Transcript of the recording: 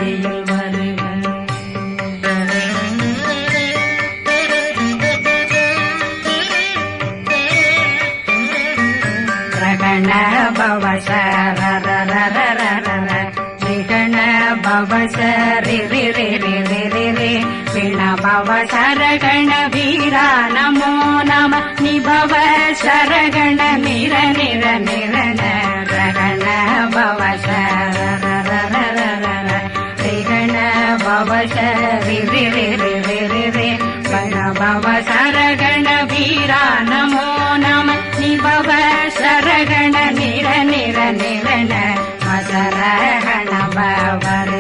ஆதியில் வருக. ரகண பவசரரரரரரர விகண பவசரி ரி ரி ரி ரி ரி ரி விண பவசரகண வீரா நமோ நம நிபவ சரகண நிர நிர நிரண ரகண பவசரரரரரர விகண பவசரி ரி ரி ரி ரி ரி ரி விண பவசரகண வீரா நமோ நம நிபவ சரகண நிர நிர நிரண மசரகண பவர்